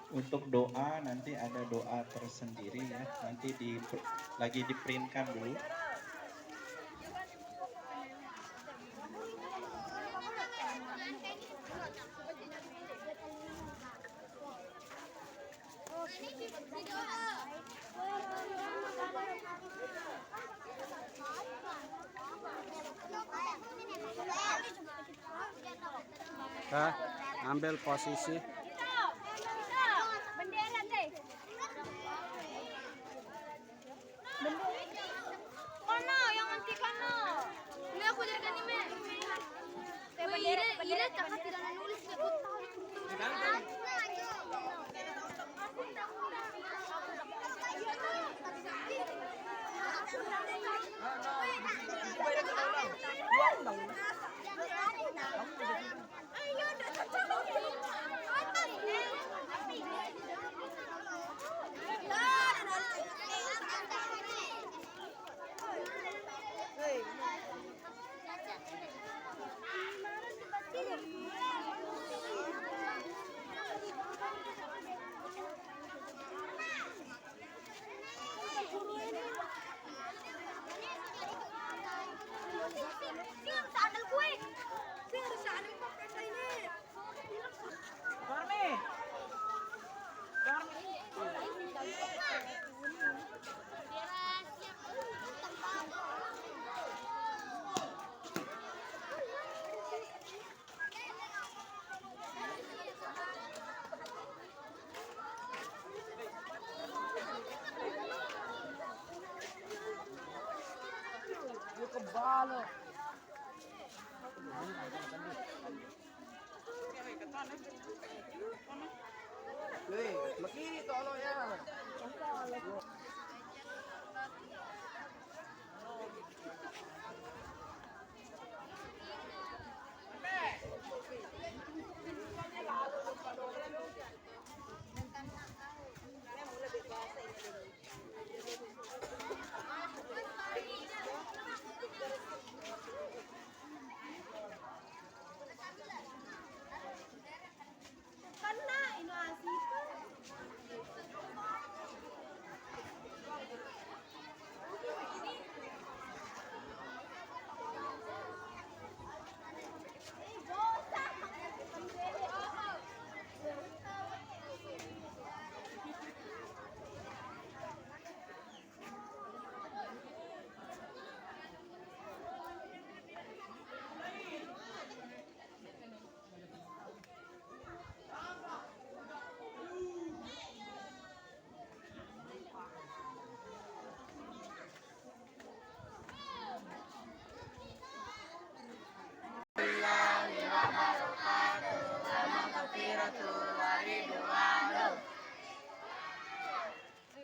Untuk doa nanti ada doa tersendiri ya. Nanti lagi diprintkan dulu. Ambil posisi. Kono yang anti kono. Ini aku jaga nih me. Ira tak tidak nulis ke Kebalo. Makini tolo ya.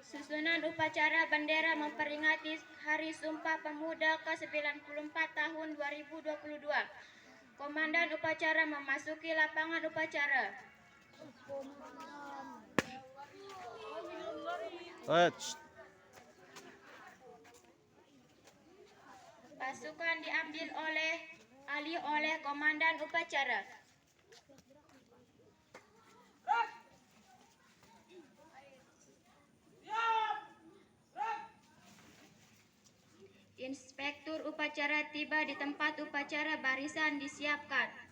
Susunan upacara bendera memperingati Hari Sumpah Pemuda ke-94 tahun 2022. Komandan upacara memasuki lapangan upacara. Pasukan diambil alih oleh komandan upacara. Inspektur upacara tiba di tempat upacara, barisan disiapkan.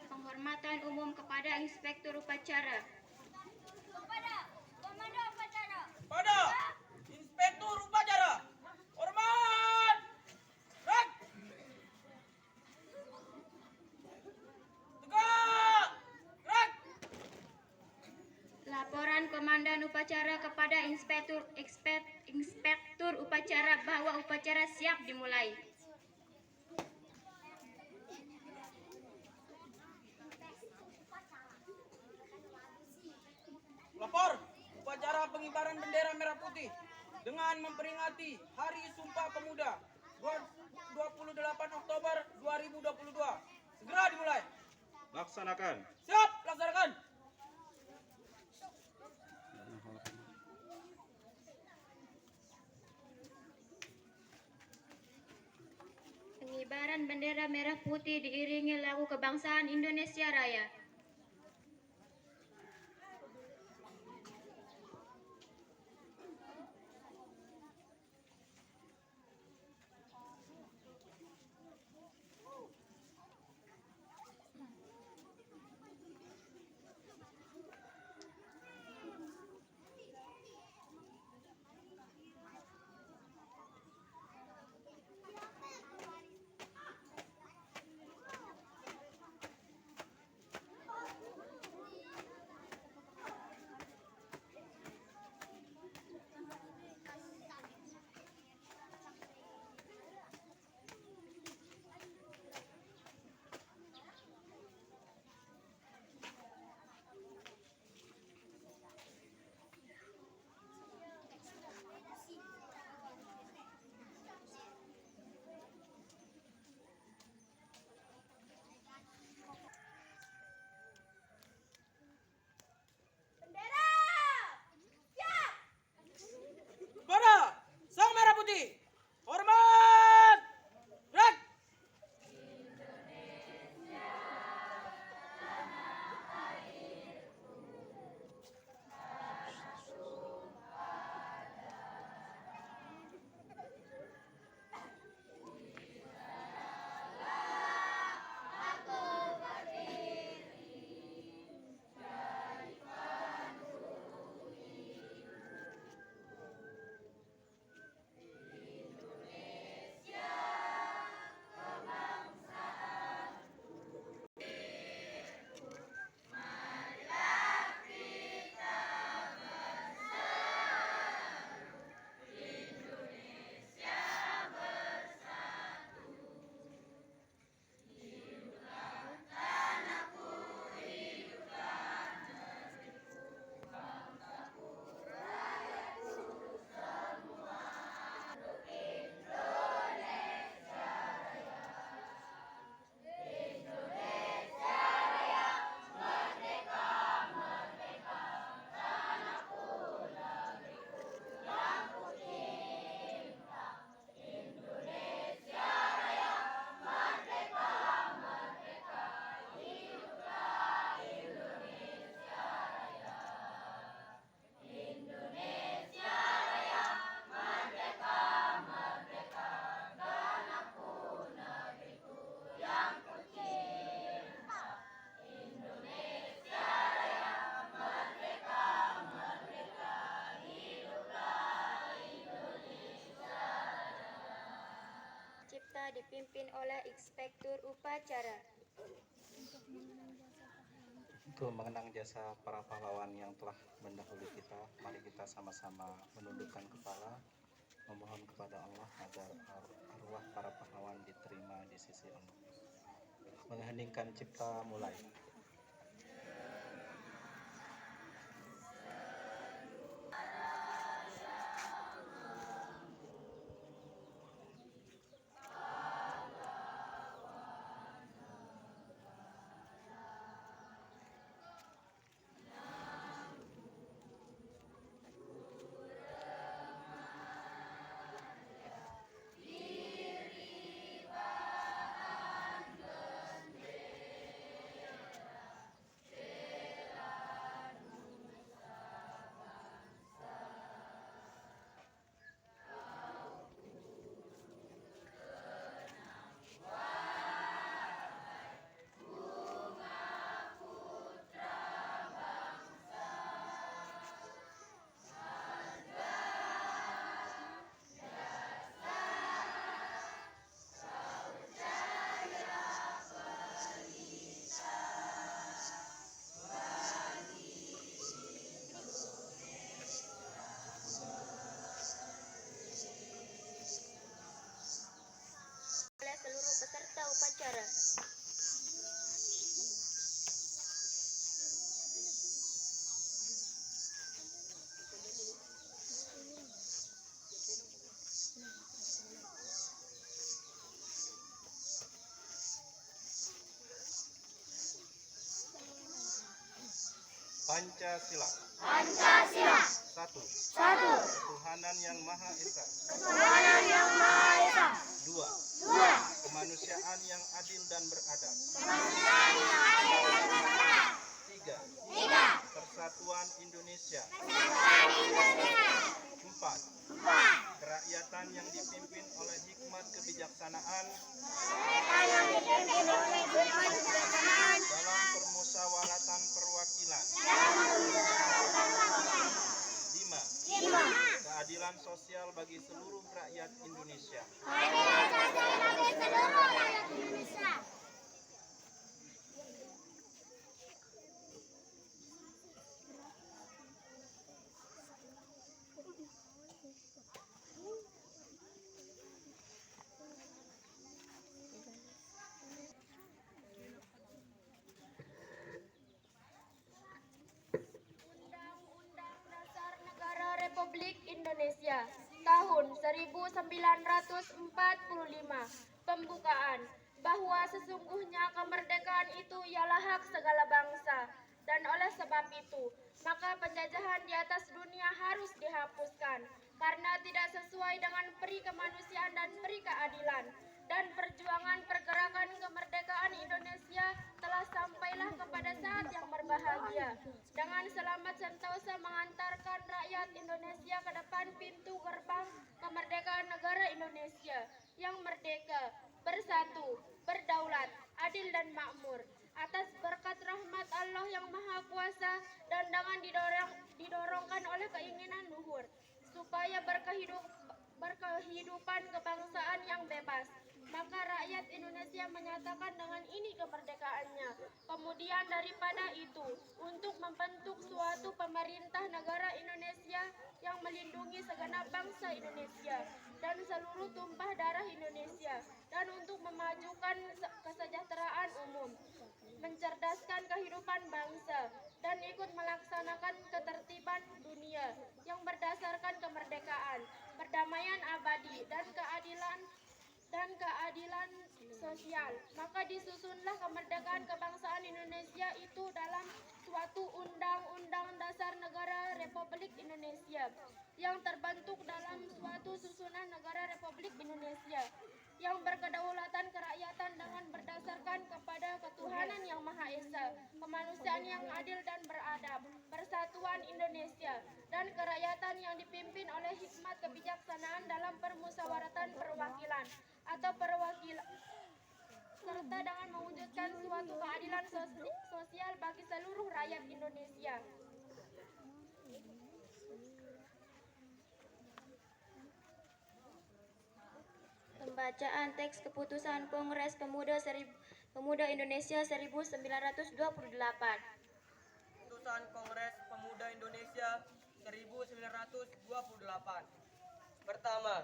Penghormatan umum kepada Inspektur upacara. Kepada Komandan upacara. Pada Inspektur upacara. Hormat. Rak. Tegak. Rak. Laporan Komandan upacara kepada Inspektur upacara bahwa upacara siap dimulai. Lapor. Putih dengan memperingati Hari Sumpah Pemuda 28 Oktober 2022. Segera dimulai. Laksanakan. Siap, laksanakan. Pengibaran bendera merah putih diiringi lagu kebangsaan Indonesia Raya. Kepada Sang Merah Putih, hormat. Gerak. Cipta dipimpin oleh Inspektur Upacara. Untuk mengenang jasa para pahlawan yang telah mendahului kita, mari kita sama-sama menundukkan kepala, memohon kepada Allah agar arwah para pahlawan diterima di sisi Allah. Mengheningkan cipta mulai. Oleh seluruh peserta upacara. Pancasila. Pancasila. Satu. Satu. Ketuhanan yang Maha Esa. Ketuhanan yang Maha Esa. Dua. Dua. Kemanusiaan yang adil dan beradab. Kemanusiaan yang adil dan beradab. Tiga. Tiga. Persatuan Indonesia. Persatuan Indonesia. Empat. Empat. Kerakyatan yang dipimpin oleh hikmat kebijaksanaan Mereka yang dipimpin oleh hikmat kebijaksanaan dalam permusyawaratan perwakilan. Lima. Lima. Keadilan sosial bagi seluruh rakyat Indonesia. Keadilan sosial bagi seluruh rakyat Indonesia. Undang-Undang Dasar Negara Republik Indonesia tahun 1945. Pembukaan bahwa sesungguhnya kemerdekaan itu ialah hak segala bangsa, dan oleh sebab itu maka penjajahan di atas dunia harus dihapuskan karena tidak sesuai dengan peri kemanusiaan dan peri keadilan. Dan perjuangan pergerakan kemerdekaan Indonesia telah sampailah kepada saat yang berbahagia dengan selamat sentosa mengantarkan rakyat Indonesia ke depan pintu gerbang kemerdekaan negara Indonesia yang merdeka, bersatu, berdaulat, adil dan makmur atas berkat rahmat Allah yang Maha Kuasa dan dengan didorongkan oleh keinginan luhur supaya berkehidupan kebangsaan yang bebas. Maka rakyat Indonesia menyatakan dengan ini kemerdekaannya. Kemudian daripada itu, untuk membentuk suatu pemerintah negara Indonesia yang melindungi segenap bangsa Indonesia dan seluruh tumpah darah Indonesia, dan untuk memajukan kesejahteraan umum, mencerdaskan kehidupan bangsa, dan ikut melaksanakan ketertiban dunia yang berdasarkan kemerdekaan, perdamaian abadi, dan keadilan sosial. Maka disusunlah kemerdekaan kebangsaan Indonesia itu dalam suatu Undang-Undang Dasar Negara Republik Indonesia yang terbentuk dalam suatu susunan negara Republik Indonesia yang berkedaulatan kerakyatan dengan berdasarkan kepada ketuhanan yang Maha Esa, kemanusiaan yang adil dan beradab, persatuan Indonesia, dan kerakyatan yang dipimpin oleh hikmat kebijaksanaan dalam permusyawaratan perwakilan atau perwakilan, serta dengan mewujudkan suatu keadilan sosial bagi seluruh rakyat Indonesia. Pembacaan teks keputusan Kongres Pemuda Indonesia 1928. Keputusan Kongres Pemuda Indonesia 1928. Pertama,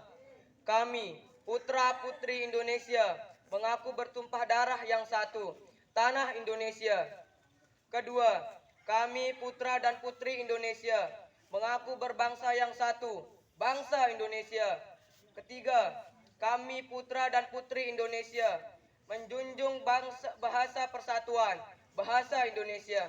kami, putra-putri Indonesia, mengaku bertumpah darah yang satu, tanah Indonesia. Kedua, kami, putra dan putri Indonesia, mengaku berbangsa yang satu, bangsa Indonesia. Ketiga, kami, putra dan putri Indonesia, menjunjung bahasa persatuan, bahasa Indonesia.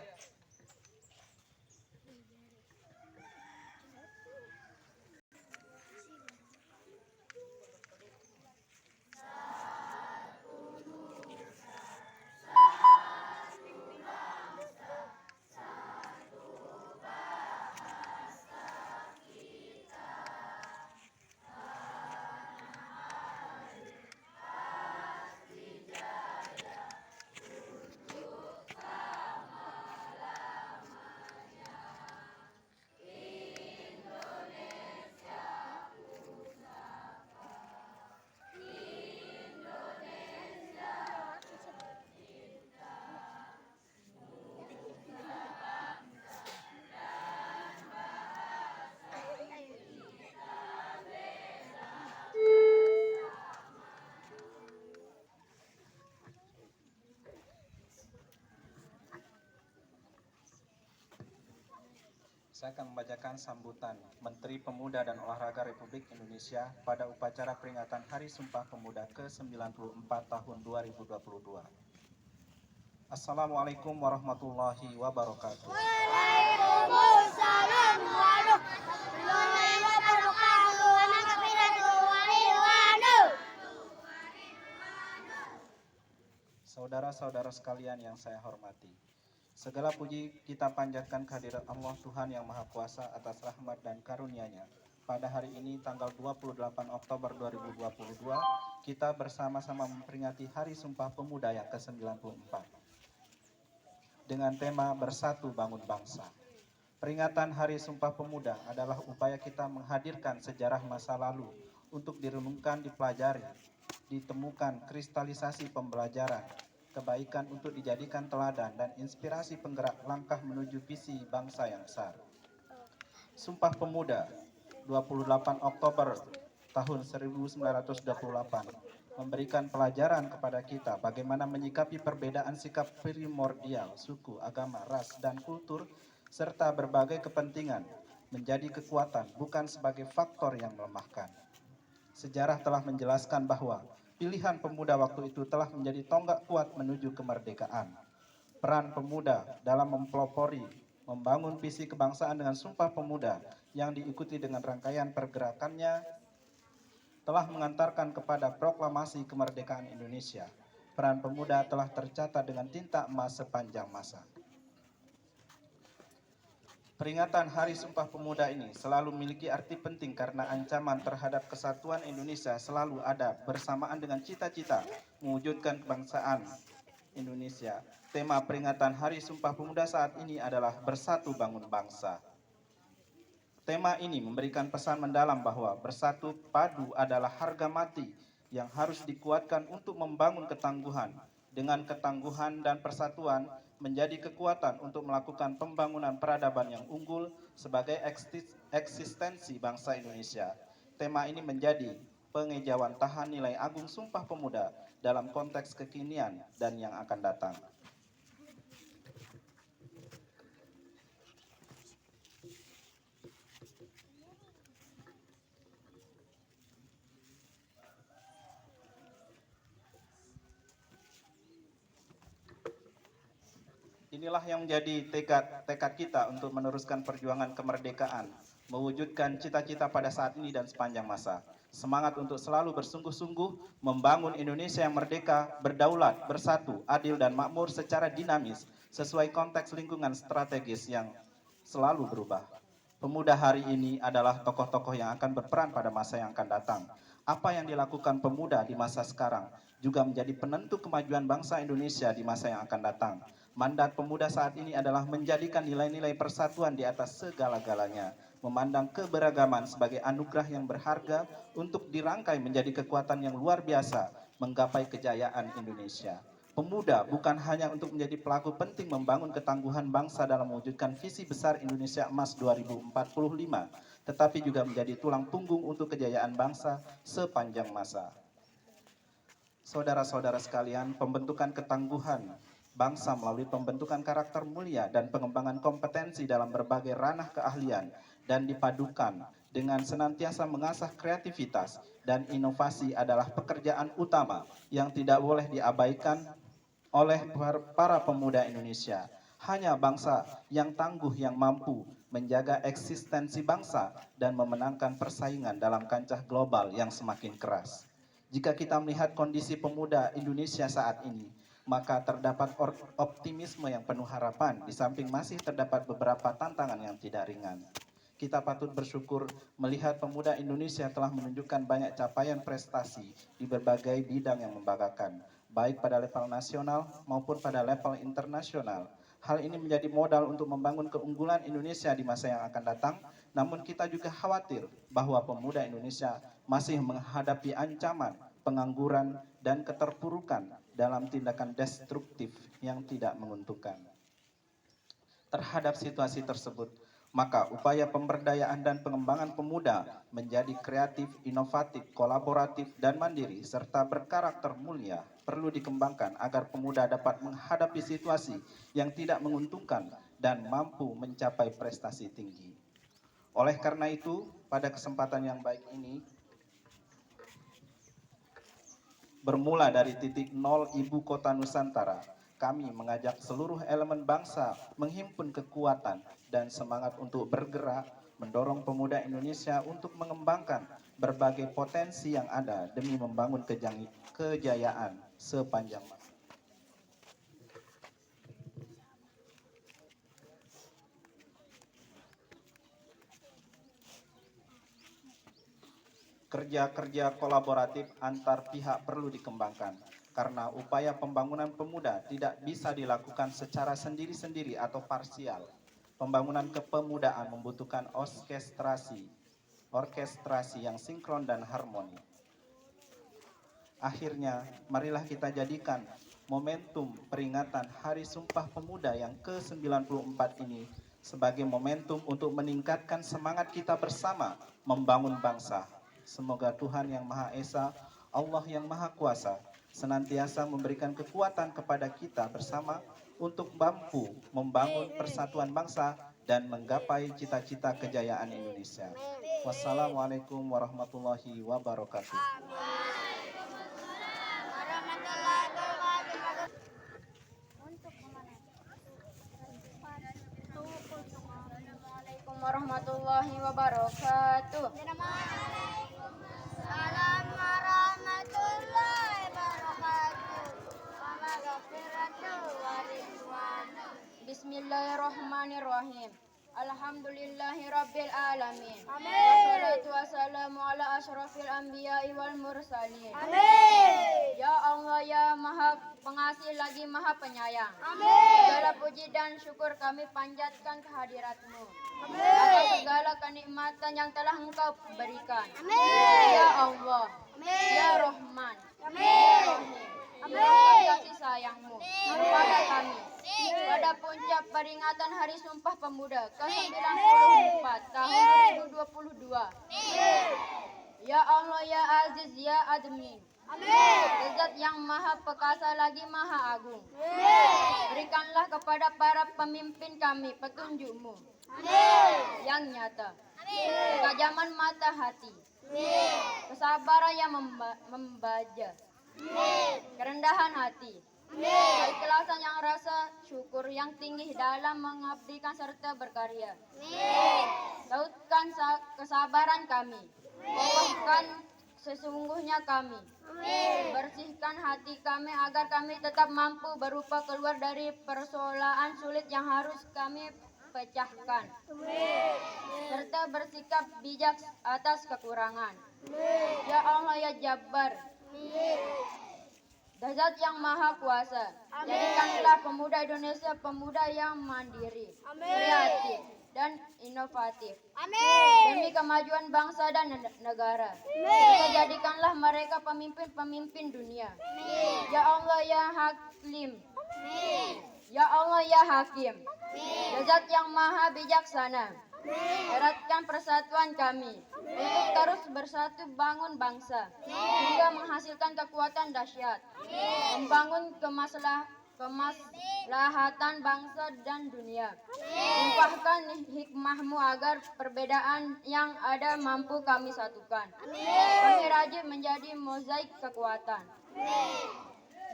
Saya akan membacakan sambutan Menteri Pemuda dan Olahraga Republik Indonesia pada upacara peringatan Hari Sumpah Pemuda ke-94 tahun 2022. Assalamualaikum warahmatullahi wabarakatuh. Waalaikumsalam warahmatullahi wabarakatuh. Wabarakatuh wabarakatuh. Saudara-saudara sekalian yang saya hormati, segala puji kita panjatkan kehadirat Allah Tuhan yang Maha Kuasa atas rahmat dan karunia-Nya. Pada hari ini tanggal 28 Oktober 2022, kita bersama-sama memperingati Hari Sumpah Pemuda yang ke-94 dengan tema Bersatu Bangun Bangsa. Peringatan Hari Sumpah Pemuda adalah upaya kita menghadirkan sejarah masa lalu untuk direnungkan, dipelajari, ditemukan kristalisasi pembelajaran, kebaikan untuk dijadikan teladan dan inspirasi penggerak langkah menuju visi bangsa yang besar. Sumpah Pemuda 28 Oktober tahun 1928 memberikan pelajaran kepada kita bagaimana menyikapi perbedaan sikap primordial, suku, agama, ras, dan kultur, serta berbagai kepentingan menjadi kekuatan, bukan sebagai faktor yang melemahkan. Sejarah telah menjelaskan bahwa pilihan pemuda waktu itu telah menjadi tonggak kuat menuju kemerdekaan. Peran pemuda dalam mempelopori, membangun visi kebangsaan dengan Sumpah Pemuda yang diikuti dengan rangkaian pergerakannya telah mengantarkan kepada proklamasi kemerdekaan Indonesia. Peran pemuda telah tercatat dengan tinta emas sepanjang masa. Peringatan Hari Sumpah Pemuda ini selalu memiliki arti penting karena ancaman terhadap kesatuan Indonesia selalu ada bersamaan dengan cita-cita mewujudkan kebangsaan Indonesia. Tema peringatan Hari Sumpah Pemuda saat ini adalah Bersatu Bangun Bangsa. Tema ini memberikan pesan mendalam bahwa bersatu padu adalah harga mati yang harus dikuatkan untuk membangun ketangguhan. Dengan ketangguhan dan persatuan menjadi kekuatan untuk melakukan pembangunan peradaban yang unggul sebagai eksistensi bangsa Indonesia. Tema ini menjadi pengejauhan tahan nilai agung Sumpah Pemuda dalam konteks kekinian dan yang akan datang. Inilah yang menjadi tekad kita untuk meneruskan perjuangan kemerdekaan, mewujudkan cita-cita pada saat ini dan sepanjang masa. Semangat untuk selalu bersungguh-sungguh membangun Indonesia yang merdeka, berdaulat, bersatu, adil dan makmur secara dinamis, sesuai konteks lingkungan strategis yang selalu berubah. Pemuda hari ini adalah tokoh-tokoh yang akan berperan pada masa yang akan datang. Apa yang dilakukan pemuda di masa sekarang juga menjadi penentu kemajuan bangsa Indonesia di masa yang akan datang. Mandat pemuda saat ini adalah menjadikan nilai-nilai persatuan di atas segala-galanya, memandang keberagaman sebagai anugerah yang berharga untuk dirangkai menjadi kekuatan yang luar biasa menggapai kejayaan Indonesia. Pemuda bukan hanya untuk menjadi pelaku penting membangun ketangguhan bangsa dalam mewujudkan visi besar Indonesia Emas 2045, tetapi juga menjadi tulang punggung untuk kejayaan bangsa sepanjang masa. Saudara-saudara sekalian, pembentukan ketangguhan bangsa melalui pembentukan karakter mulia dan pengembangan kompetensi dalam berbagai ranah keahlian dan dipadukan dengan senantiasa mengasah kreativitas dan inovasi adalah pekerjaan utama yang tidak boleh diabaikan oleh para pemuda Indonesia. Hanya bangsa yang tangguh yang mampu menjaga eksistensi bangsa dan memenangkan persaingan dalam kancah global yang semakin keras. Jika kita melihat kondisi pemuda Indonesia saat ini, maka terdapat optimisme yang penuh harapan, di samping masih terdapat beberapa tantangan yang tidak ringan. Kita patut bersyukur melihat pemuda Indonesia telah menunjukkan banyak capaian prestasi di berbagai bidang yang membanggakan, baik pada level nasional maupun pada level internasional. Hal ini menjadi modal untuk membangun keunggulan Indonesia di masa yang akan datang, namun kita juga khawatir bahwa pemuda Indonesia masih menghadapi ancaman, pengangguran, dan keterpurukan dalam tindakan destruktif yang tidak menguntungkan. Terhadap situasi tersebut, maka upaya pemberdayaan dan pengembangan pemuda menjadi kreatif, inovatif, kolaboratif, dan mandiri, serta berkarakter mulia perlu dikembangkan agar pemuda dapat menghadapi situasi yang tidak menguntungkan dan mampu mencapai prestasi tinggi. Oleh karena itu, pada kesempatan yang baik ini, bermula dari titik nol ibu kota Nusantara, kami mengajak seluruh elemen bangsa menghimpun kekuatan dan semangat untuk bergerak mendorong pemuda Indonesia untuk mengembangkan berbagai potensi yang ada demi membangun kejayaan sepanjang masa. Kerja-kerja kolaboratif antar pihak perlu dikembangkan karena upaya pembangunan pemuda tidak bisa dilakukan secara sendiri-sendiri atau parsial. Pembangunan kepemudaan membutuhkan orkestrasi yang sinkron dan harmoni. Akhirnya, marilah kita jadikan momentum peringatan Hari Sumpah Pemuda yang ke-94 ini sebagai momentum untuk meningkatkan semangat kita bersama membangun bangsa. Semoga Tuhan Yang Maha Esa, Allah Yang Maha Kuasa, senantiasa memberikan kekuatan kepada kita bersama untuk mampu membangun persatuan bangsa dan menggapai cita-cita kejayaan Indonesia. Wassalamualaikum warahmatullahi wabarakatuh. Assalamualaikum warahmatullahi wabarakatuh. Salam warahmatullahi wabarakatuh. Bismillahirrahmanirrahim. Alhamdulillahirabbil alamin. Amin. Wassalatu wassalamu ala asyrafil anbiya'i wal mursalin. Amin. Ya Allah, ya Maha Pengasih lagi Maha Penyayang. Amin. Segala puji dan syukur kami panjatkan kehadirat-Mu. Amin. Atas segala kenikmatan yang telah Engkau berikan. Amin. Ya Allah, Amin. ya Rahman, Amin. ya Rahim, Amin. Dengan kasih sayang-Mu kepada kami. Pada puncak peringatan Hari Sumpah Pemuda ke-94 tahun 2022. Ya Allah, ya Aziz, ya Admin. Zat yang Maha Perkasa lagi Maha Agung. Berikanlah kepada para pemimpin kami petunjuk-Mu yang nyata, ketajaman mata hati, kesabaran yang membaja, kerendahan hati, keikhlasan yang rasa syukur yang tinggi dalam mengabdikan serta berkarya. Lautkan kesabaran kami, kokohkan sesungguhnya kami, bersihkan hati kami agar kami tetap mampu berupa keluar dari persoalan sulit yang harus kami pecahkan, serta bersikap bijak atas kekurangan. Ya Allah, ya Jabbar, Zat yang Maha Kuasa, jadikanlah pemuda Indonesia pemuda yang mandiri, kreatif, dan inovatif. Demi kemajuan bangsa dan negara. Serta jadikanlah mereka pemimpin-pemimpin dunia. Ya Allah, ya Hakim. Ya Allah, ya Hakim. Zat yang Maha Bijaksana, eratkan persatuan kami untuk terus bersatu bangun bangsa hingga menghasilkan kekuatan dahsyat, membangun kemaslahatan bangsa dan dunia. Limpahkan hikmah-Mu agar perbedaan yang ada mampu kami satukan. Kami rajin menjadi mozaik kekuatan.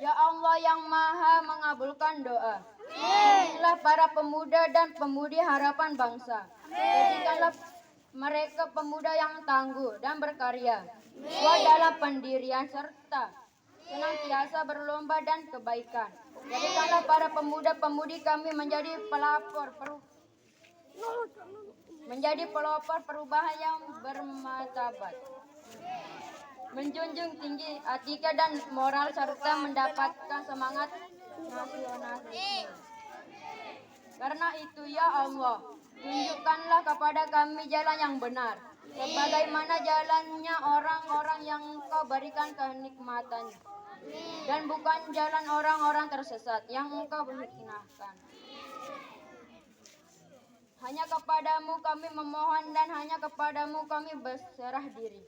Ya Allah yang Maha mengabulkan doa, inilah para pemuda dan pemudi harapan bangsa. Jadikanlah mereka pemuda yang tangguh dan berkarya, kuat dalam pendirian serta senantiasa berlomba dan kebaikan. Jadikanlah para pemuda-pemudi kami menjadi pelopor perubahan yang bermartabat, menjunjung tinggi etika dan moral serta mendapatkan semangat nasionalisme. Karena itu ya Allah, tunjukkanlah kepada kami jalan yang benar, sebagaimana jalannya orang-orang yang Engkau berikan kenikmatannya, dan bukan jalan orang-orang tersesat yang Engkau berhikmahkan. Hanya kepadamu kami memohon dan hanya kepadamu kami berserah diri.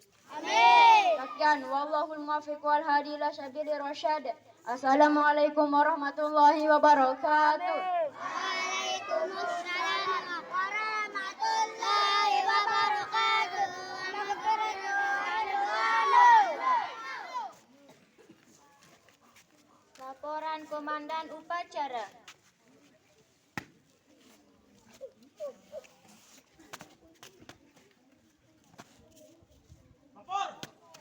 Sekian, wallahul muwaffiq wal hadi ila sabilir rasyad. Assalamualaikum warahmatullahi wabarakatuh. Waalaikumsalam warahmatullahi wabarakatuh. Laporan Komandan Upacara. Lapor,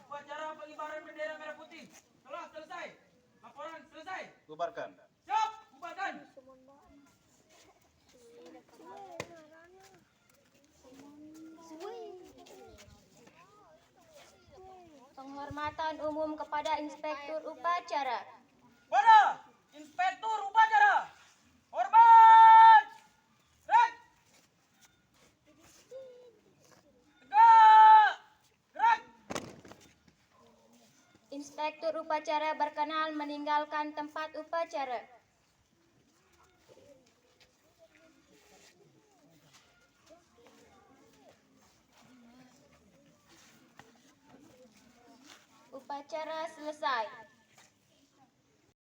upacara pengibaran bendera merah putih telah selesai. Laporan selesai. Bubarkan. Siap, bubarkan. Penghormatan umum kepada Inspektur Upacara. Pada Inspektur Upacara. Hormat. Gerak. Tegak. Gerak. Inspektur Upacara berkenan meninggalkan tempat upacara. Upacara selesai.